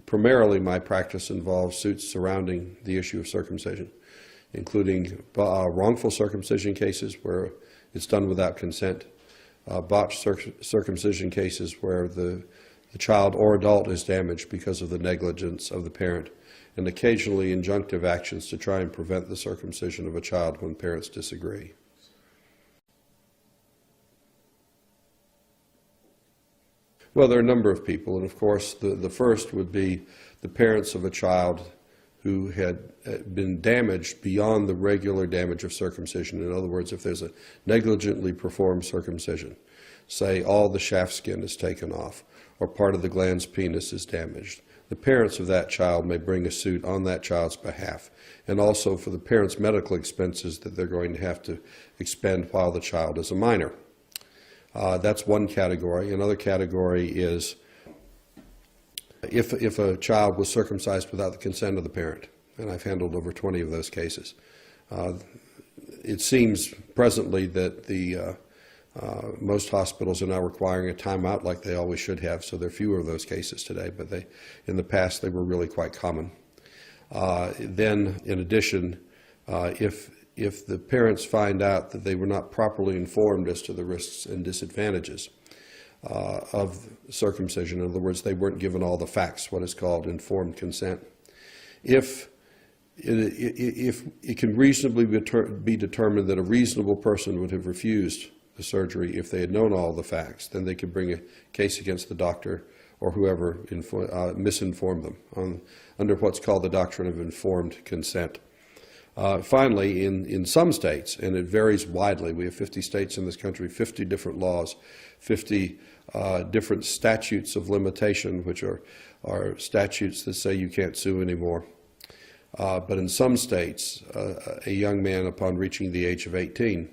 primarily my practice involves suits surrounding the issue of circumcision, including wrongful circumcision cases where it's done without consent, botched circumcision cases where the child or adult is damaged because of the negligence of the parent, and occasionally injunctive actions to try and prevent the circumcision of a child when parents disagree. Well, there are a number of people, and of course the first would be the parents of a child who had been damaged beyond the regular damage of circumcision. In other words, if there's a negligently performed circumcision, say all the shaft skin is taken off or part of the glans penis is damaged, the parents of that child may bring a suit on that child's behalf, and also for the parents' medical expenses that they're going to have to expend while the child is a minor. That's one category. Another category is if a child was circumcised without the consent of the parent, and I've handled over 20 of those cases. It seems presently that most hospitals are now requiring a timeout like they always should have, so there are fewer of those cases today, but in the past they were really quite common. Then, in addition, if the parents find out that they were not properly informed as to the risks and disadvantages of circumcision, in other words, they weren't given all the facts, what is called informed consent, if it can reasonably be determined that a reasonable person would have refused the surgery if they had known all the facts, then they could bring a case against the doctor or whoever misinformed them under what's called the doctrine of informed consent. Finally, in some states, and it varies widely, we have 50 states in this country, 50 different laws, 50 different statutes of limitation, which are statutes that say you can't sue anymore. But in some states, a young man upon reaching the age of 18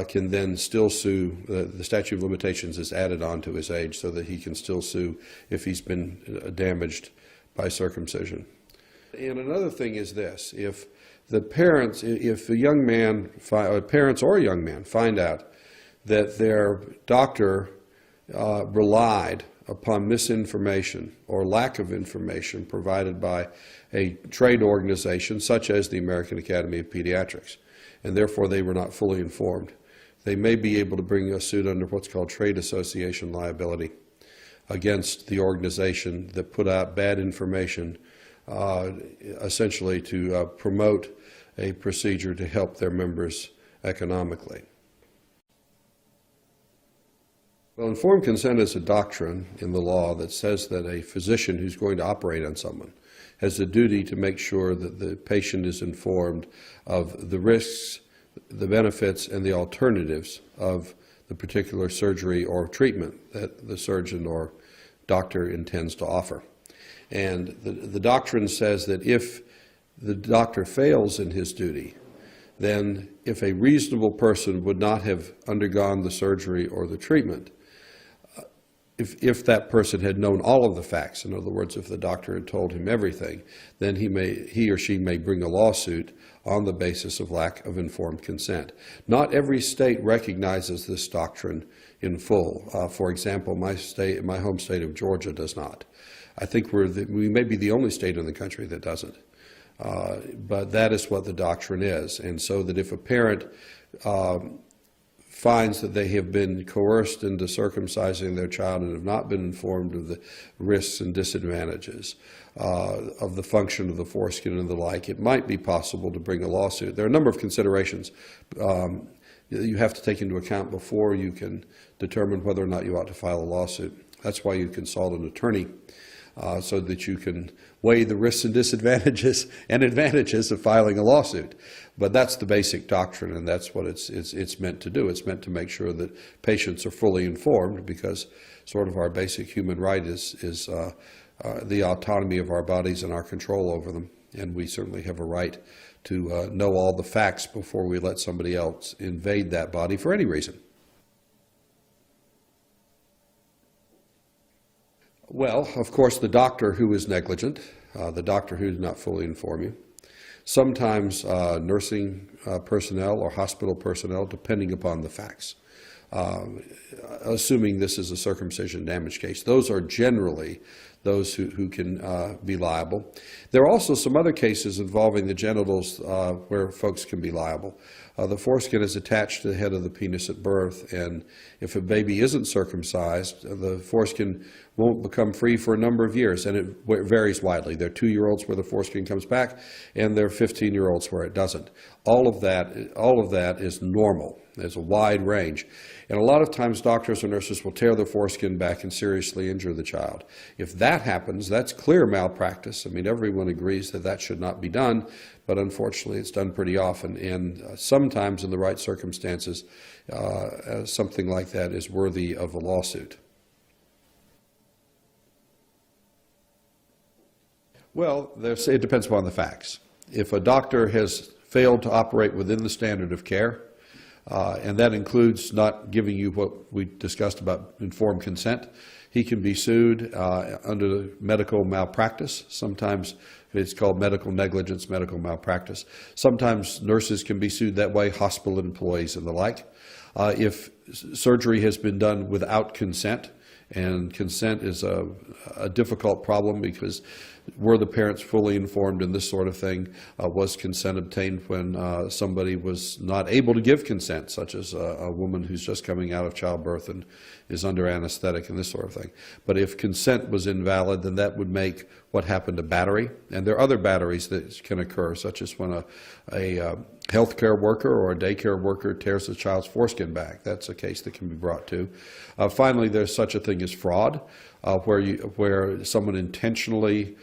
can then still sue. The statute of limitations is added on to his age so that he can still sue if he's been damaged by circumcision. And another thing is this: if the parents, if a young man, parents or a young man find out that their doctor relied upon misinformation or lack of information provided by a trade organization such as the American Academy of Pediatrics, and therefore they were not fully informed, they may be able to bring a suit under what's called trade association liability against the organization that put out bad information, essentially to promote a procedure to help their members economically. Well, informed consent is a doctrine in the law that says that a physician who's going to operate on someone has a duty to make sure that the patient is informed of the risks, the benefits, and the alternatives of the particular surgery or treatment that the surgeon or doctor intends to offer. And the doctrine says that if the doctor fails in his duty, then if a reasonable person would not have undergone the surgery or the treatment, if that person had known all of the facts, in other words, if the doctor had told him everything, then he or she may bring a lawsuit on the basis of lack of informed consent. Not every state recognizes this doctrine in full. For example, my home state of Georgia does not. I think we may be the only state in the country that doesn't. But that is what the doctrine is. And so that if a parent finds that they have been coerced into circumcising their child and have not been informed of the risks and disadvantages of the function of the foreskin and the like, it might be possible to bring a lawsuit. There are a number of considerations you have to take into account before you can determine whether or not you ought to file a lawsuit. That's why you consult an attorney, so that you can weigh the risks and disadvantages and advantages of filing a lawsuit. But that's the basic doctrine, and that's what it's meant to do. It's meant to make sure that patients are fully informed, because sort of our basic human right is the autonomy of our bodies and our control over them. And we certainly have a right to know all the facts before we let somebody else invade that body for any reason. Well, of course, the doctor who is negligent, the doctor who did not fully inform you, sometimes nursing personnel or hospital personnel, depending upon the facts. Assuming this is a circumcision damage case, those are generally those who can be liable. There are also some other cases involving the genitals where folks can be liable. The foreskin is attached to the head of the penis at birth, and if a baby isn't circumcised, the foreskin won't become free for a number of years, and it varies widely. There are 2-year-olds where the foreskin comes back, and there are 15-year-olds where it doesn't. All of that is normal. There's a wide range. And a lot of times doctors or nurses will tear the foreskin back and seriously injure the child. If that happens, that's clear malpractice. I mean, everyone agrees that that should not be done, but unfortunately it's done pretty often. And sometimes in the right circumstances, something like that is worthy of a lawsuit. Well, it depends upon the facts. If a doctor has failed to operate within the standard of care, and that includes not giving you what we discussed about informed consent, he can be sued under medical malpractice. Sometimes it's called medical negligence, medical malpractice. Sometimes nurses can be sued that way, hospital employees and the like. If surgery has been done without consent, and consent is a difficult problem because were the parents fully informed in this sort of thing? Was consent obtained when somebody was not able to give consent, such as a woman who's just coming out of childbirth and is under anesthetic and this sort of thing? But if consent was invalid, then that would make what happened a battery. And there are other batteries that can occur, such as when a healthcare worker or a daycare worker tears a child's foreskin back. That's a case that can be brought to. Finally, there's such a thing as fraud, where someone intentionally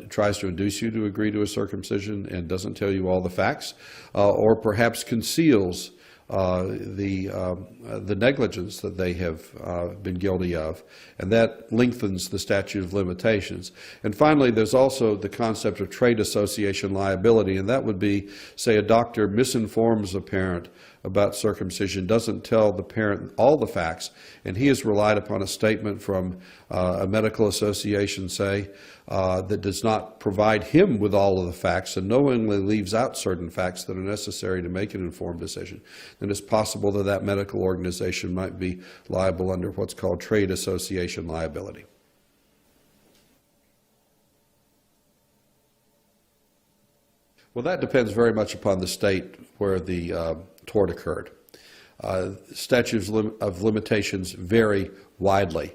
tries to induce you to agree to a circumcision and doesn't tell you all the facts, or perhaps conceals the negligence that they have been guilty of, and that lengthens the statute of limitations. And finally, there's also the concept of trade association liability, and that would be, say, a doctor misinforms a parent about circumcision, doesn't tell the parent all the facts, and he has relied upon a statement from a medical association, say, that does not provide him with all of the facts and knowingly leaves out certain facts that are necessary to make an informed decision, then it's possible that that medical organization might be liable under what's called trade association liability. Well, that depends very much upon the state where the tort occurred. Statutes of limitations vary widely.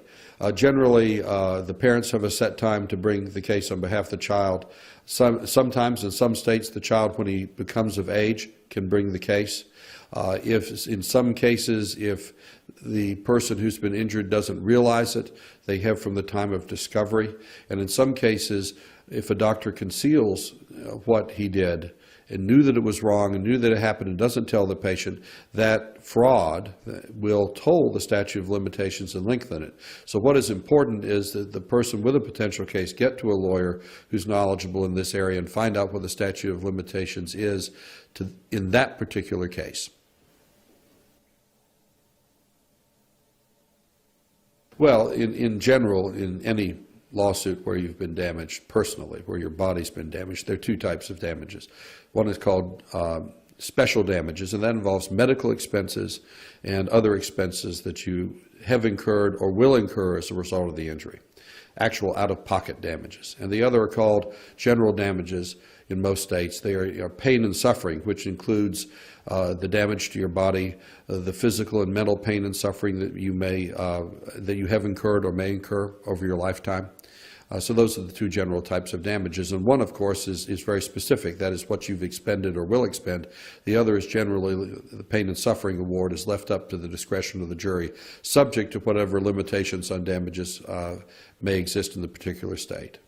Generally, the parents have a set time to bring the case on behalf of the child. Sometimes in some states, the child, when he becomes of age, can bring the case. In some cases, if the person who's been injured doesn't realize it, they have from the time of discovery. And in some cases, if a doctor conceals what he did and knew that it was wrong and knew that it happened and doesn't tell the patient, that fraud will toll the statute of limitations and lengthen it. So what is important is that the person with a potential case get to a lawyer who's knowledgeable in this area and find out what the statute of limitations is in that particular case. Well, in general, in any lawsuit where you've been damaged personally, where your body's been damaged, there are two types of damages. One is called special damages, and that involves medical expenses and other expenses that you have incurred or will incur as a result of the injury, actual out-of-pocket damages. And the other are called general damages in most states. They are pain and suffering, which includes the damage to your body, the physical and mental pain and suffering that you have incurred or may incur over your lifetime. So those are the two general types of damages. And one, of course, is very specific. That is what you've expended or will expend. The other is generally the pain and suffering award is left up to the discretion of the jury, subject to whatever limitations on damages may exist in the particular state.